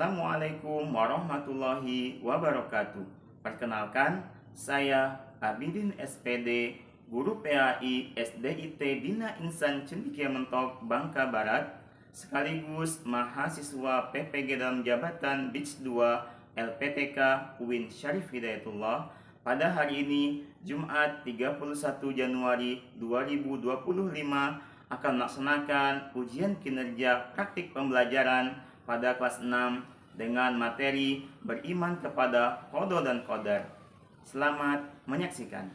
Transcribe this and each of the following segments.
Assalamualaikum warahmatullahi wabarakatuh. Perkenalkan, saya Abidin SPD, Guru PAI SDIT Bina Insan Cendekia Mentok, Bangka Barat, sekaligus mahasiswa PPG dalam jabatan BIDS 2 LPTK UIN Syarif Hidayatullah. Pada hari ini, Jumat 31 Januari 2025, akan melaksanakan ujian kinerja praktik pembelajaran pada kelas 6 dengan materi beriman kepada qada dan qadar. Selamat menyaksikan.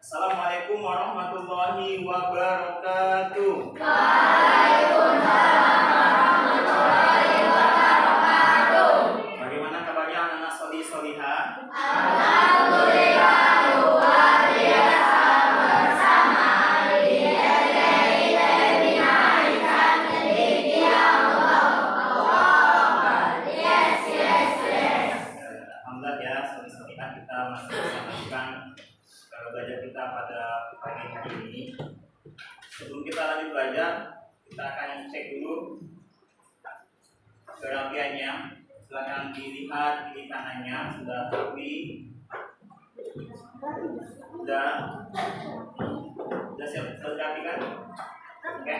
Assalamualaikum warahmatullahi wabarakatuh. Waalaikumsalam warahmatullahi wabarakatuh. Bagaimana kabarnya anak-anak solih-solihah? Alhamdulillah luar biasa bersama di SDIT Bina Insan Cendekia Mentok. Yes. Alhamdulillah ya, solih-solihah, kita masih bisa melakukan belajar kita pada pagi hari ini. Sebelum kita lanjut belajar, kita akan cek dulu gerafiannya. Silakan dilihat di kanannya, sudah rapi. Sudah siap dirapikan? Oke.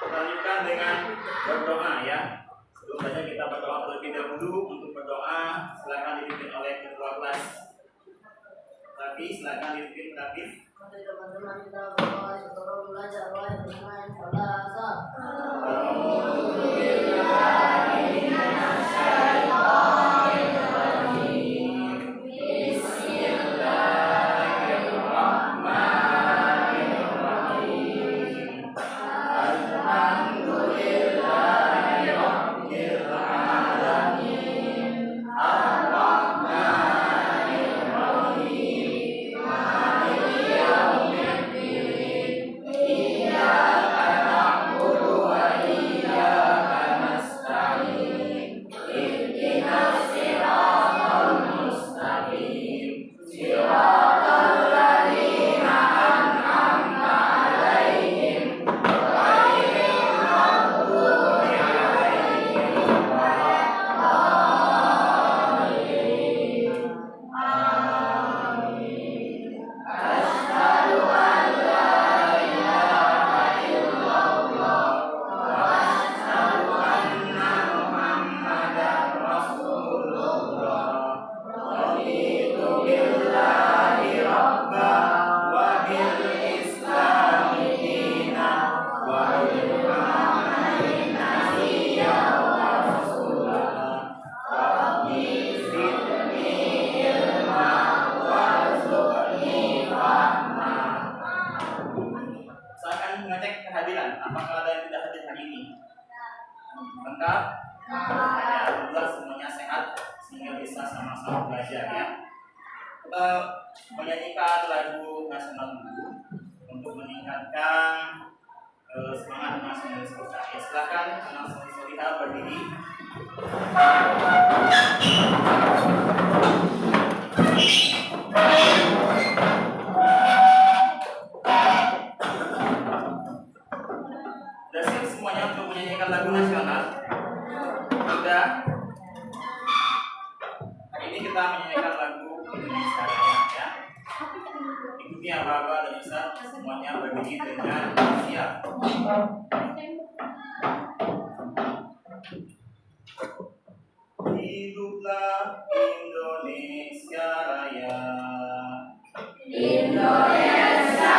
Lanjutkan dengan berdoa ya. Sebelum saja kita berdoa terlebih dahulu. Untuk berdoa silakan dipimpin oleh ketua kelas Raffi. Silakan dipimpin Raffi. Teman-teman kita berdoa sebelum belajar bermain salasa. Apakah ada yang tidak hadir hari ini? Lengkap? Ya, alhamdulillah semuanya sehat sehingga bisa sama-sama belajar ya. Kita menyanyikan lagu nasional dulu untuk meningkatkan semangat nasional kita. Ya, silakan anak solihah berdiri. Semuanya untuk menyanyikan lagu nasional. Sudah. Hari ini kita menyanyikan lagu Indonesia ya. Ikuti apa-apa dan bisa semuanya berdiri dengan siap. Hiduplah Indonesia Raya. Indonesia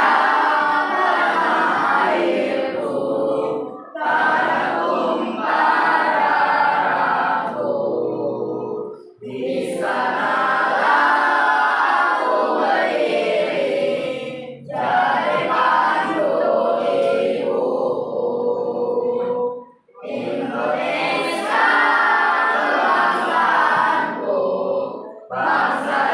bangsa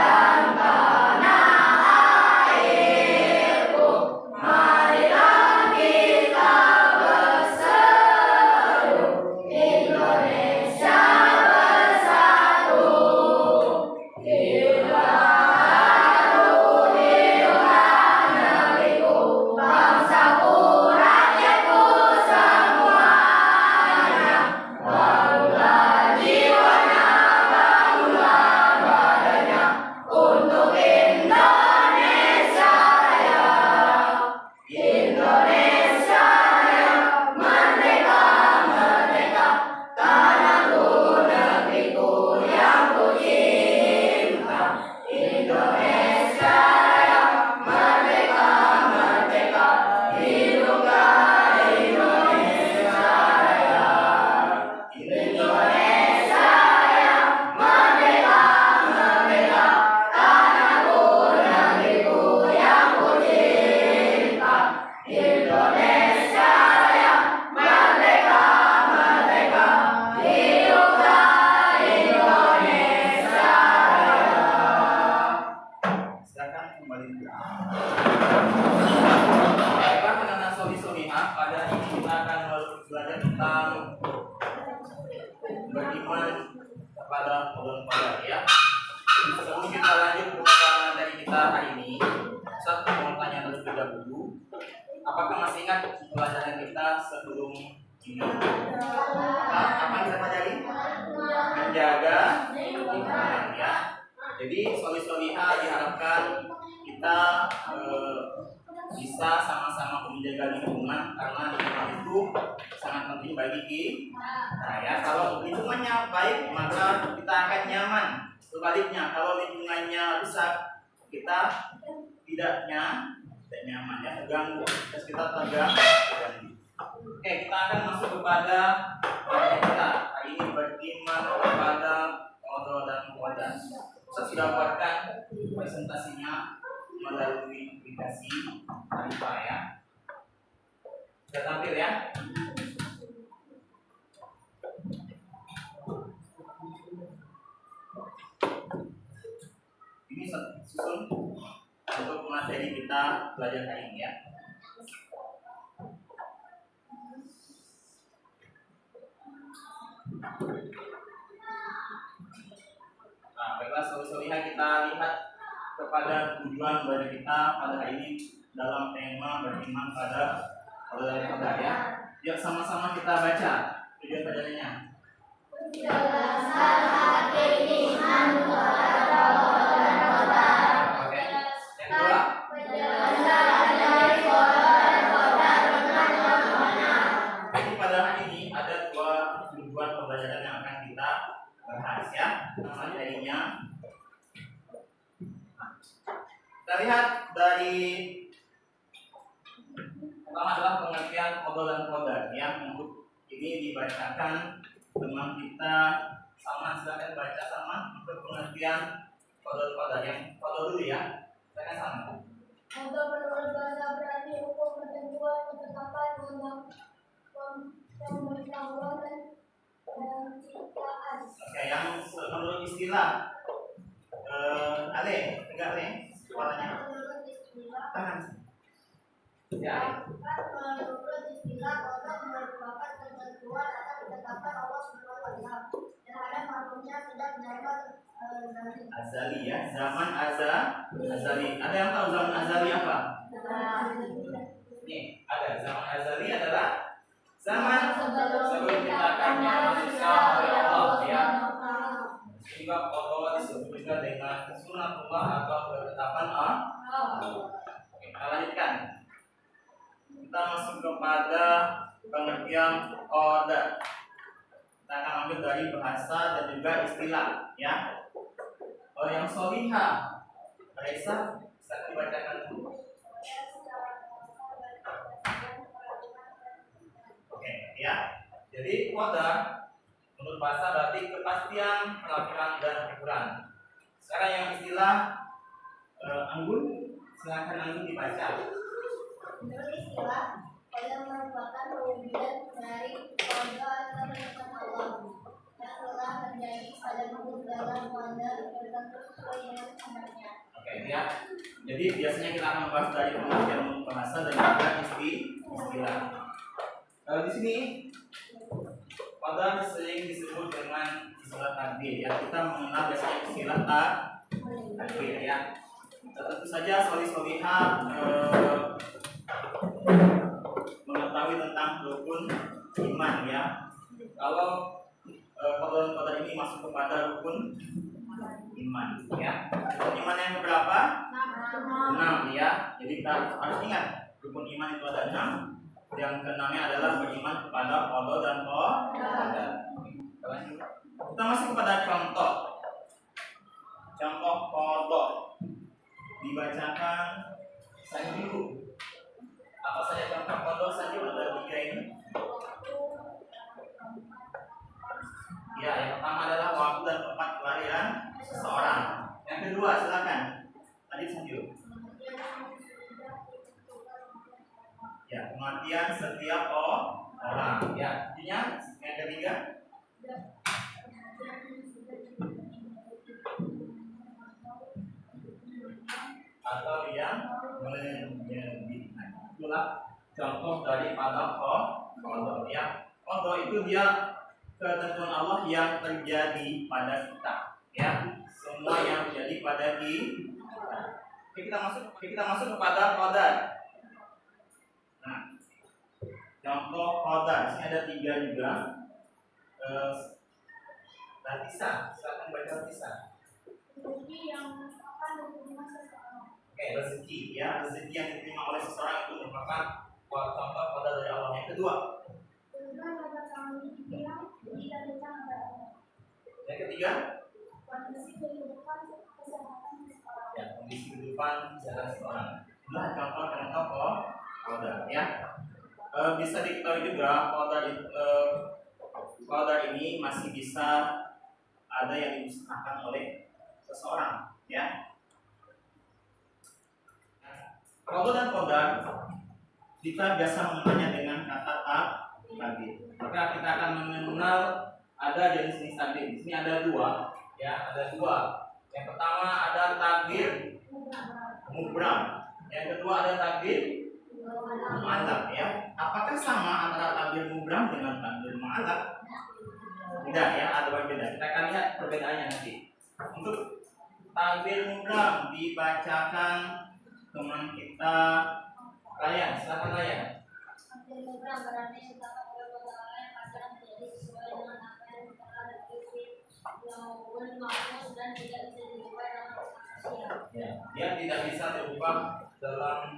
tentang beriman kepada qadar ya. Sebelum kita lanjut ke pelajaran dari kita hari ini, satu mau tanya terlebih dahulu, apakah masih ingat pelajaran kita sebelum ini? Apa yang kita pelajari? Menjaga iman ya. Jadi solihah diharapkan kita bisa sama-sama menjaga lingkungan, karena lingkungan itu sangat penting bagi kita ya. Kalau lingkungannya baik maka kita akan nyaman. Sebaliknya kalau lingkungannya rusak kita tidak nyaman ya, terganggu, terus kita terganggu. Oke, kita akan masuk kepada materi kita hari ini, beriman kepada qada dan qadar. Saya sudah buatkan presentasinya melalui aplikasi Canva ya. Sudah tampil ya. Ini susun untuk materi kita belajar hari ini ya. Nah, baiklah solihah, kita lihat kepada tujuan dari kita pada hari ini dalam tema beriman pada qadar ya. Yuk sama-sama kita baca tujuan bacaannya. Berdasar hati iman kepada qadar qadar. Oke. Yang kedua. Berdasar dari qadar dengan yang benar. Jadi pada hari ini ada dua tujuan pembelajaran yang akan kita bahas ya. Materinya. Kita lihat dari pertama adalah pengertian qada dan qadar yang untuk ini dibacakan teman kita sama, silakan baca sama untuk pengertian qada dan qadar. Yang qada dulu ya. Silakan sama. Qada menurut bahasa berarti hukum, ketentuan, ketetapan, pemberitahuan dan ciptaan. Oke, yang menurut istilah Ale, tegak Ale, kepalanya. Menurut istilah Tangan. Ya. menurut istilah qada merupakan ketentuan atau ketetapan Allah Subhanahu wa Ta'ala terhadap makhluknya sedang zaman Azali ya, zaman azali. Ada yang tahu zaman azali apa? Nih, ada zaman azali adalah zaman sebelum diciptakannya manusia oleh Allah ya. Sehingga qada disebut juga dengan sunatullah atau ketetapan Allah. Oke, kita lanjutkan. Kita masuk kepada pengertian qada. Kita akan ambil dari bahasa dan juga istilah ya. Yang solihah, Raisa, bisa dibacakan dulu. Oke, ya. Jadi qadar menurut bahasa berarti kepastian, peraturan dan ukuran. Sekarang yang istilah Anggun, silakan Anggun dibaca. Menurut istilah qada merupakan perwujudan dari qada atau ketetapan Allah yang telah terjadi pada makhluk dalam qadar tertentu sesuai dengan kehendaknya. Oke, ya. Jadi biasanya kita akan membahas dari pengertian bahasa dan juga istilah. Di sini qadar sering disebut dengan istilah takdir ya. Kita mengenal biasanya istilah takdir ya. Tentu saja solihah mengetahui tentang rukun iman ya. Kalau qadar ini masuk kepada rukun iman ya. Rukun iman yang berapa? 6 ya. Jadi kita harus ingat rukun iman itu ada 6. Yang keenamnya adalah beriman kepada qada dan qadar. Kita masuk kepada contoh. Contoh qada dibacakan saja dulu. Apa saja contoh qada saja ada 3 ini? Ya, yang pertama adalah waktu dan tempat kelahiran seseorang. Yang kedua, silakan. Tadi Sanju. Ya, kematian setiap orang. Ya, artinya yang ketiga. Atau yang menyedihkan. Itulah contoh daripada qada ya. qada itu dia ketentuan Allah yang terjadi pada kita, ya. Semua yang terjadi pada kita. Oke, kita masuk kepada qadar. Nah, contoh qadar. Di sini ada 3 juga. Latisa, silakan baca Latisa. Rezeki yang akan diterima seseorang. Oke, rezeki ya, rezeki yang diterima oleh seseorang itu merupakan contoh qadar dari Allah. Yang kedua, yang ketiga, kondisi kehidupan kesehatan seseorang. ya, kondisi kehidupan kesehatan seseorang. Itulah contoh-contoh qadar ya. Bisa diketahui juga qadar ini masih bisa ada yang dimusnahkan oleh seseorang, ya. Qada dan qadar kita biasa mengenalnya dengan kata takdir. Maka kita akan mengenal ada jenis-jenis takdir. Di sini ada 2, ya, ada 2. Yang pertama ada takdir mubram. Yang kedua ada takdir mu'allaq, ya. Apakah sama antara takdir mubram dengan takdir mu'allaq? Tidak, ya, ada berbeda. Kita akan lihat perbedaannya nanti. Untuk takdir mubram dibacakan teman kita Ryan, silakan Ryan. Takdir mubram berarti ditetapkan oleh Allah yang akan terjadi sesuai dengan apa yang telah dikirim yang boleh makhluk dan tidak bisa dirubah dalam manusia. Ya, dia tidak bisa dirubah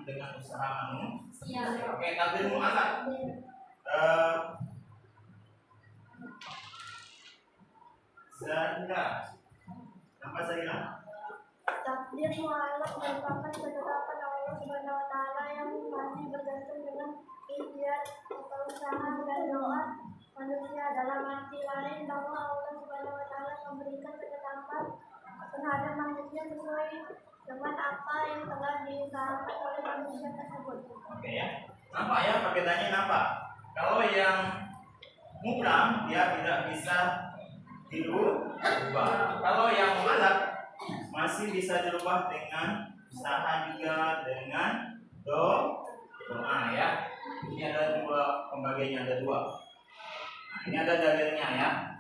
dengan usaha manusia. Oke, takdir mu'allaq. Zahira, apa Zahira? Takdir mu'allaq merupakan ketetapan Allah Subhanahu wa taala yang masih bergantung dengan ikhtiar atau usaha dan doa manusia. Dalam arti lain bahwa Allah Subhanahu wa taala memberikan ketetapan terhadap manusia sesuai dengan apa yang telah diusahakan oleh manusia tersebut. Oke, ya. Nampak ya perbedaannya, nampak. Kalau yang mubram dia tidak bisa dirubah. Kalau yang mu'allaq masih bisa dirubah dengan usaha juga, dengan doa, ya. Ini ada 2 pembagiannya, ada 2. Nah, ini ada dalilnya, ya.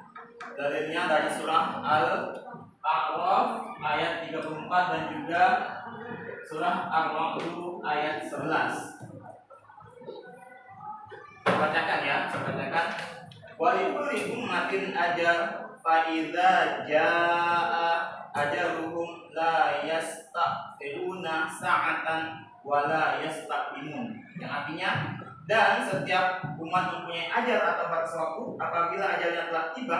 Dalilnya dari surah Al-A'raf ayat 34 dan juga surah Ar-Ra'd ayat 11. Bacakan, ya, bacakan. Walikulli ummatin ajal fa idza jaa ajaluhum la yastakhiruna sa'atan wa la yastaqdimun. Yang artinya, dan setiap umat mempunyai ajal atau batas waktu. Apabila ajalnya telah tiba,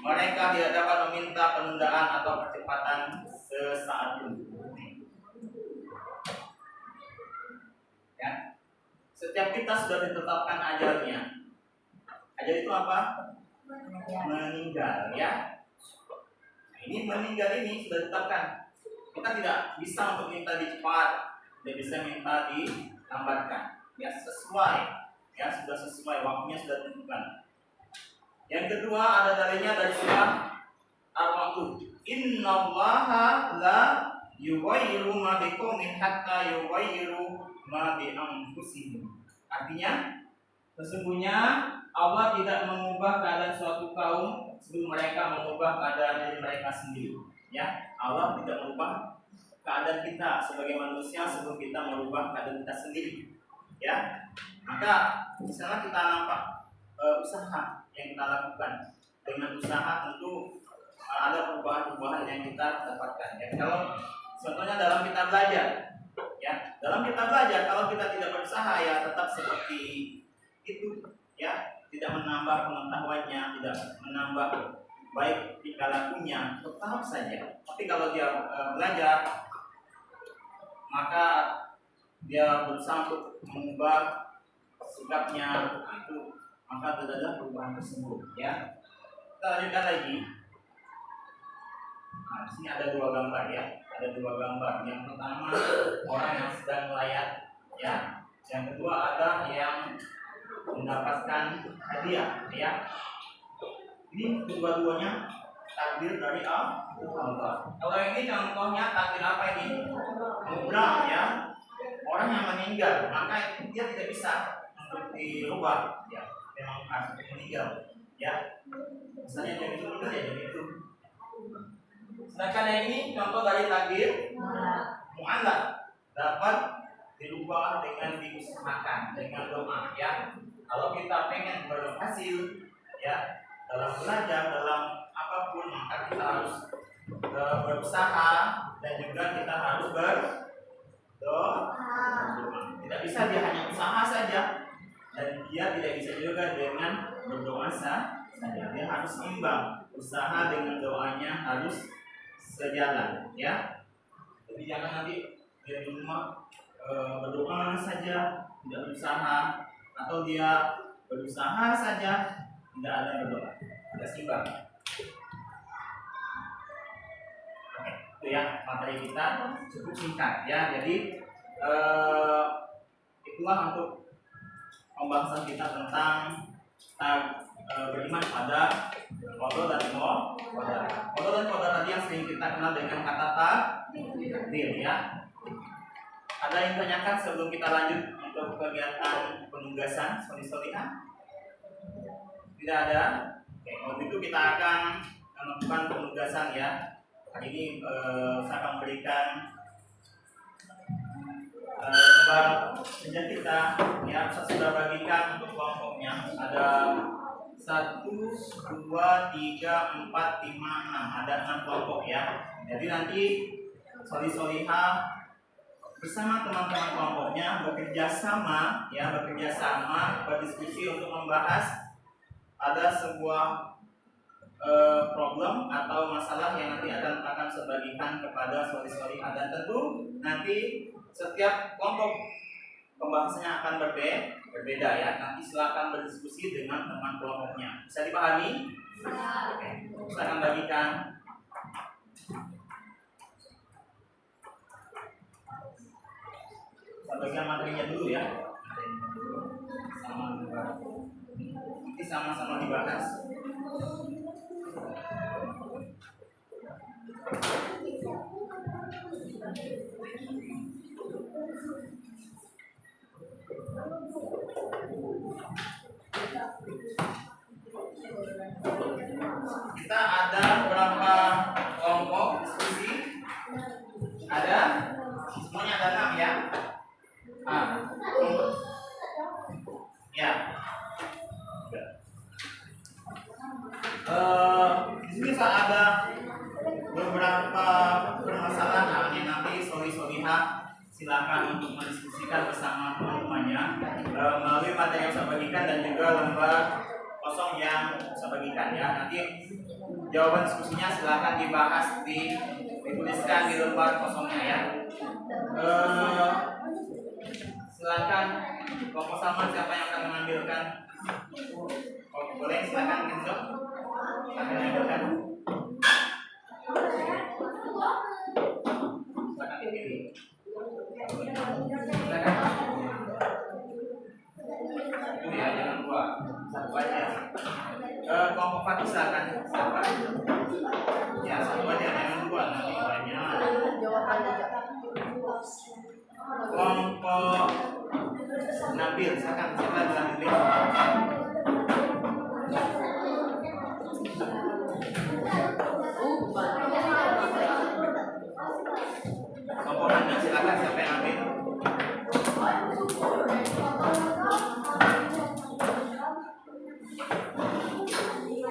mereka tidak dapat meminta penundaan atau percepatan sesaat pun. Ya. Setiap kita sudah ditetapkan ajalnya. Ajal itu apa? Meninggal, ya. Nah, ini meninggal ini sudah ditetapkan. Kita tidak bisa untuk minta dicepat, tidak bisa minta dilambatkan. Ya, sesuai, ya, sudah sesuai, waktunya sudah ditentukan. Yang kedua ada dalilnya dari surah Al-Ra'd. Innallaha la yughayyiru ma biqaumin hatta yughayyiru ma bi anfusihim. Artinya, sesungguhnya Allah tidak mengubah keadaan suatu kaum sebelum mereka mengubah keadaan diri mereka sendiri. Ya, Allah tidak mengubah keadaan kita sebagai manusia sebelum kita merubah keadaan kita sendiri. Ya, maka di sana kita nampak usaha yang kita lakukan. Dengan usaha tentu ada perubahan-perubahan yang kita dapatkan. Ya, kalau contohnya dalam kita belajar, ya, dalam kita belajar kalau kita tidak berusaha ya tetap seperti itu, ya, tidak menambah pengetahuannya, tidak menambah baik tingkah lakunya, tetap saja. Tapi kalau dia belajar, maka dia berusaha untuk mengubah sikapnya, itu maka tidak ada perubahan tersebut, ya. Kita lanjutkan lagi. Nah, di sini ada 2 gambar, ya. Ada 2 gambar. Yang pertama orang yang sedang melayat, ya. Yang kedua ada yang mendapatkan hadiah, ya. Ini kedua-duanya takdir dari Allah. Kalau ini contohnya takdir apa ini? Mubram, ya. Orang yang meninggal, maka dia tidak bisa untuk dirubah, ya. Memang meninggal, ya. Misalnya yang itu meninggal ya begitu. Sedangkan yang ini contoh dari takdir mu'allaq dapat dirubah dengan diusahakan dengan doa, ya. Kalau kita pengen berhasil, ya, dalam belajar, dalam apapun, maka kita harus berusaha dan juga kita harus berdoa. Tidak bisa dia hanya usaha saja dan dia tidak bisa juga dengan berdoa saja. Dia harus imbang, usaha dengan doanya harus sejalan, ya. Jadi jangan nanti dia di rumah berdoa saja, tidak berusaha, atau dia berusaha saja, tidak ada berdoa, tidak seimbang. Oke, itu ya materi kita cukup singkat, ya. Jadi itulah untuk pembahasan kita tentang beriman pada qada dan qadar. Qada dan qadar tadi yang sering kita kenal dengan kata takdir, ya. Ada yang tanyakan sebelum kita lanjut untuk kegiatan penugasan solihah? Tidak ada? Oke, waktu itu kita akan melakukan penugasan, ya. Hari ini saya akan memberikan lembar kerja kita, ya. Saya sudah bagikan untuk kelompoknya. Ada 1, 2, 3, 4, 5, 6. Ada 6 kelompok, ya. Jadi nanti solihah bersama teman-teman kelompoknya bekerja sama, ya, berdiskusi untuk membahas ada sebuah problem atau masalah yang nanti akan sebagikan kepada solihah, dan tentu nanti setiap kelompok pembahasannya akan berbeda, ya. Nanti silakan berdiskusi dengan teman kelompoknya. Bisa dipahami? Oke, saya akan bagikan. Bagian materinya dulu, ya. Nanti sama-sama dibahas. Kita ada berapa kelompok diskusi? Ada? Semuanya ada 6, ya. Ya. Di sini saya ada beberapa permasalahan yang nanti solihah silakan untuk mendiskusikan bersama teman-temannya melalui materi yang saya bagikan dan juga lembar kosong yang saya bagikan, ya. Nanti jawaban diskusinya silakan dibahas dituliskan di lembar kosongnya, ya. Silakan kelompok sama siapa yang akan mengambilkan? Oh, boleh, silakan Kenzo. Akan mengambilkan. Silakan dipilih. Silakan. Itu ya, jangan 2, 1 aja. Kelompok Fatih silakan. Siapa? Ya, 1 aja, jangan 2, nanti banyak. Kelompok Nabil, silakan. Siapa yang Nabil? Kelompok Nabil, silakan. Siapa yang ambil?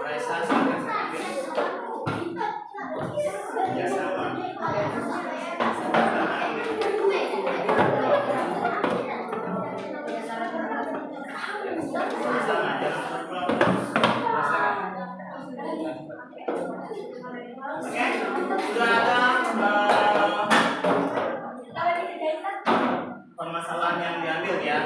Raisa, silakan. Ya, sama. Oke, sudah ada permasalahan yang diambil, ya.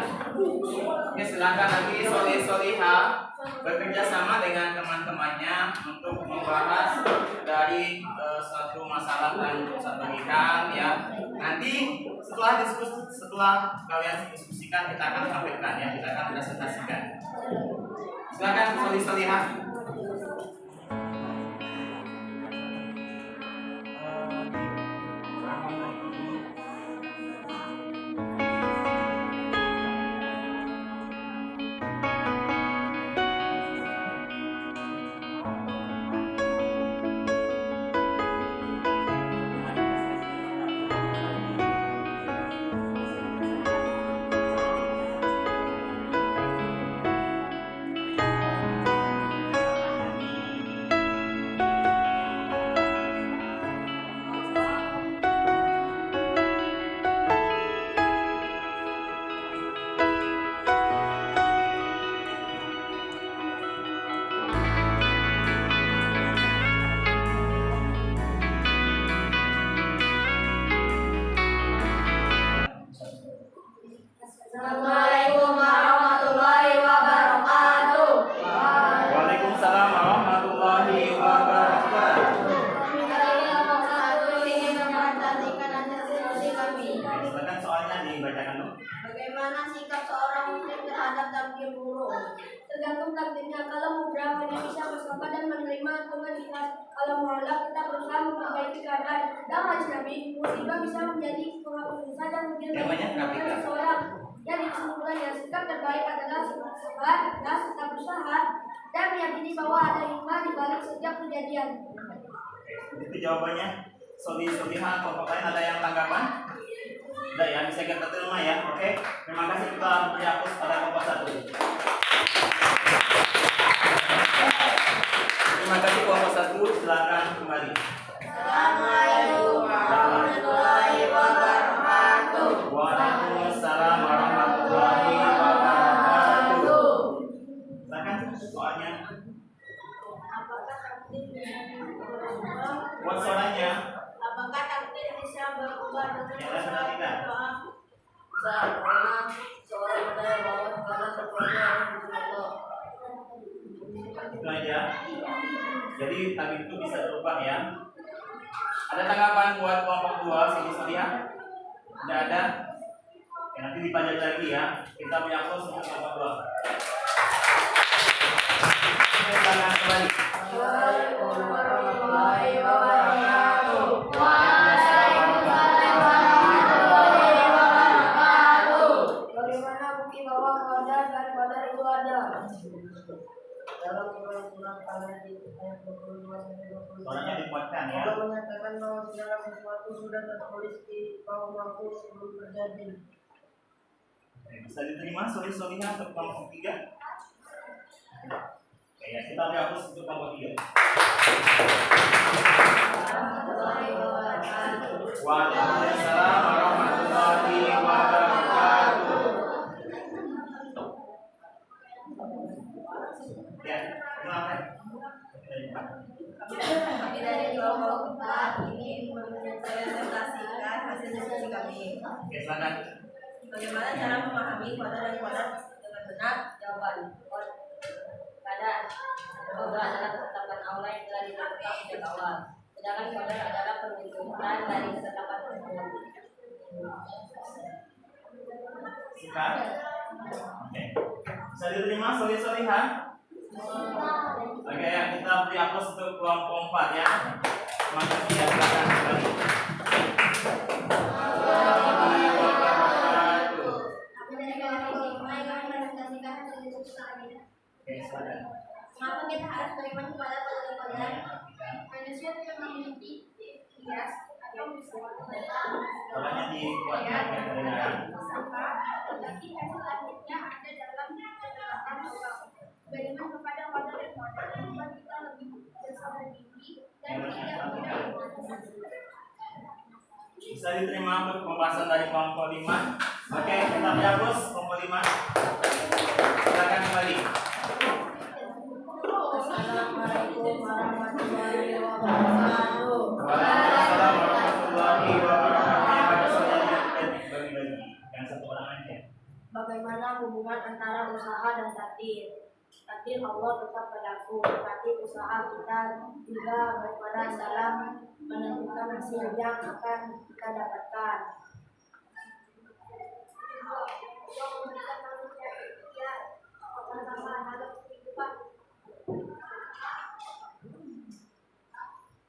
Oke, silakan nanti solihah bekerja sama dengan teman-temannya untuk membahas dari suatu masalah yang saya bagikan, ya. Nanti setelah kalian diskusikan kita akan sampaikan, ya, kita akan presentasikan. Silakan solihah. Tergantung takdirnya. Kalau mudah hanya bisa bersabar dan menerima dengan ikhlas. Kalau menolak kita berusaha memperbaiki keadaan. Dan hadis Nabi, musibah bisa menjadi penghapus dan mungkin bagi seseorang. Jadi kesimpulannya sikap terbaik adalah sabar, ikhlas, tetap berusaha dan meyakini bahwa ada hikmah di balik setiap kejadian. Itu jawabannya. Solihan, kelompok lain ada yang tanggapan? Udah ya, bisa kita terima ya. Oke, terima kasih kita dihapus pada kelompok 1. Terima kasih kelompok 1, silakan kembali. Assalamualaikum warahmatullahi wabarakatuh. Waalaikumsalam warahmatullahi wabarakatuh. Silakan soalnya. Buat soalnya. Apakah takdir bisa berubah dengan Ya, sudah tidak. doa? Bisa, karena seorang percaya bahwa segala sesuatu yang dibuat Allah. Itu aja. Jadi tadi itu bisa berubah ya. Ada tanggapan buat kelompok 2 sini Solia? Tidak ada? Ya, nanti dipelajari lagi ya. Kita punya close untuk kelompok 2. Silakan kembali. Assalamualaikum warahmatullahi wabarakatuh. Bagaimana bukti bahwa qadar dan qadar itu ada? Dalam Quran ayat 22 sampai 23. Suaranya dikuatkan ya. Allah menyatakan bahwa segala sesuatu sudah tertulis di lauh mahfuz sebelum terjadi. Bisa diterima Solia untuk kelompok 3? Oke ya, kita hapus untuk kelompok 3. Waalaikumsalam warahmatullahi wabarakatuh. Ya, silakan. Kami dari kelompok 4 ingin mempresentasikan hasil diskusi kami. Oke, silakan. Bagaimana cara memahami qadar dan qadar dengan benar? Jawaban qadar adalah ketetapan Allah yang telah ditetapkan sejak awal. Sedangkan qadar adalah perwujudan dari ketetapan tersebut. Silakan. Oke. Bisa diterima Solia? Oke ya, kita beri aplaus untuk kelompok 4 ya. Makasih ya, silakan kembali. Oke, silakan. Mengapa kita harus beriman kepada qadar? Manusia tidak memiliki kias atau Soalnya dikuatkan ya, kedengaran. tetapi hasil akhirnya ada dalam ketetapan Allah. Beriman kepada qadar dan qadar membuat kita lebih bersabar diri dan tidak mudah berputus. Bisa diterima untuk pembahasan dari kelompok 5. Oke, kita hapus kelompok 5. Silakan kembali. Assalamualaikum warahmatullahi wabarakatuh. Waalaikumsalam warahmatullahi wabarakatuh. Bagi-bagi. Yang satu orang aja. Bagaimana hubungan antara usaha dan takdir? Takdir Allah tetap berlaku, tapi usaha kita juga berperan dalam menentukan hasil yang akan kita dapatkan. Allah memberikan manusia ikhtiar pertama dalam kehidupan.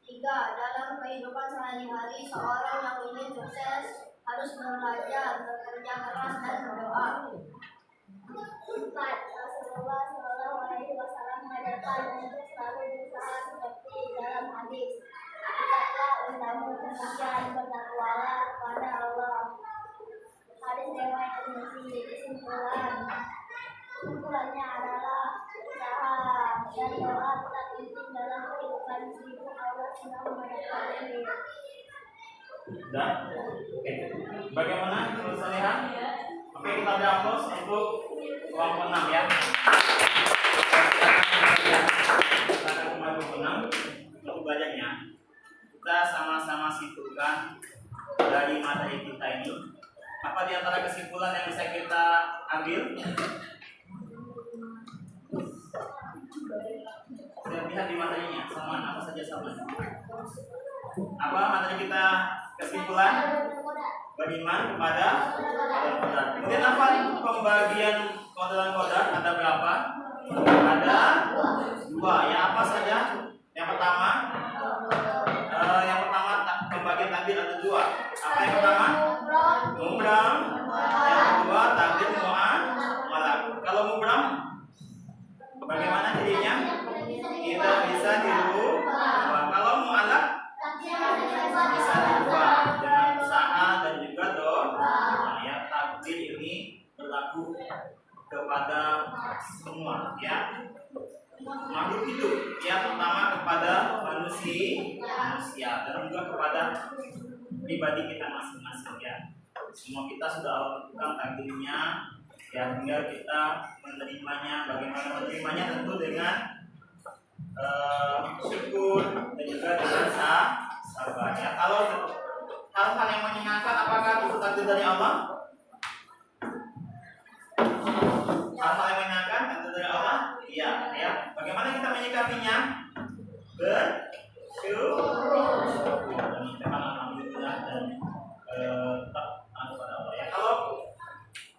3. Dalam kehidupan sehari-hari, seorang yang ingin sukses harus belajar, bekerja keras dan berdoa. 4. Rasulullah Shallallahu Alaihi Wasallam mengajarkan untuk selalu berusaha seperti dalam hadis. Tidaklah untamu demikian, bertakwalah kepada Allah. Hadis riwayat Muslim. Kesimpulannya adalah usaha dan doa tetap penting dalam kehidupan meskipun Allah sedang menghadapkan diri. Sudah? Oke. Bagaimana menurut Solia? Oke, kita beri aplaus untuk kelompok 6 ya. Silakan kembali ke 6. Untuk belajarnya, kita sama-sama simpulkan dari materi kita ini. Apa di antara kesimpulan yang bisa kita ambil? Saya lihat di materinya, sama apa saja sama. Apa materi kita kesimpulan? Beriman kepada dan qadar. Kemudian apa pembagian Qadaran qadar ada berapa? Ada dua. Ya apa saja? Yang pertama, pembagian takdir ada dua. Apa yang pertama? Mubram. Yang kedua takdir mu'amalak. Kalau mubram, bagaimana jadinya? Tidak bisa dirubah. Kalau mu'alak bisa dirubah dengan usaha dan juga doa. Ya, takdir ini berlaku kepada semua, ya, makhluk hidup, ya, terutama kepada manusia dan juga kepada pribadi kita masing-masing, ya. Semua kita sudah Allah tentukan takdirnya, ya, tinggal kita menerimanya. Bagaimana menerimanya? Tentu dengan syukur dan juga dengan sabar, ya. Kalau hal-hal yang menyenangkan, apakah itu takdir dari Allah? Hal-hal yang menyenangkan tentu dari Allah. Iya, ya. Bagaimana kita menyikapinya? Bersyukur dan mengucapkan alhamdulillah dan tetap kepada Allah, ya. Kalau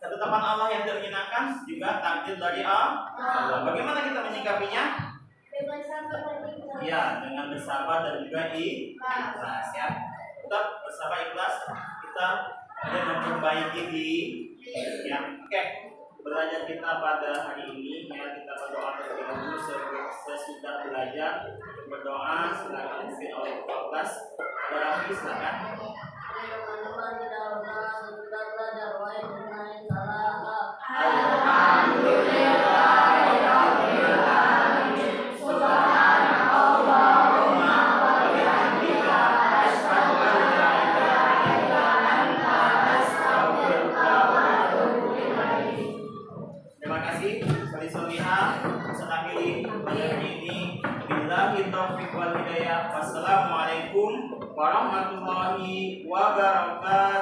ketetapan Allah yang tidak menyenangkan juga takdir dari Allah. Bagaimana kita menyikapinya? Ya, dengan bersabar dan juga ikhlas, ya. Tetap bersabar ikhlas, kita ada memperbaiki diri, ya. Oke. Belajar kita pada hari ini, ya, kita berdoa terlebih dahulu sesudah belajar. Untuk berdoa silakan isi oleh 14. Ada Rafi, silakan. Wassalamualaikum warahmatullahi wabarakatuh.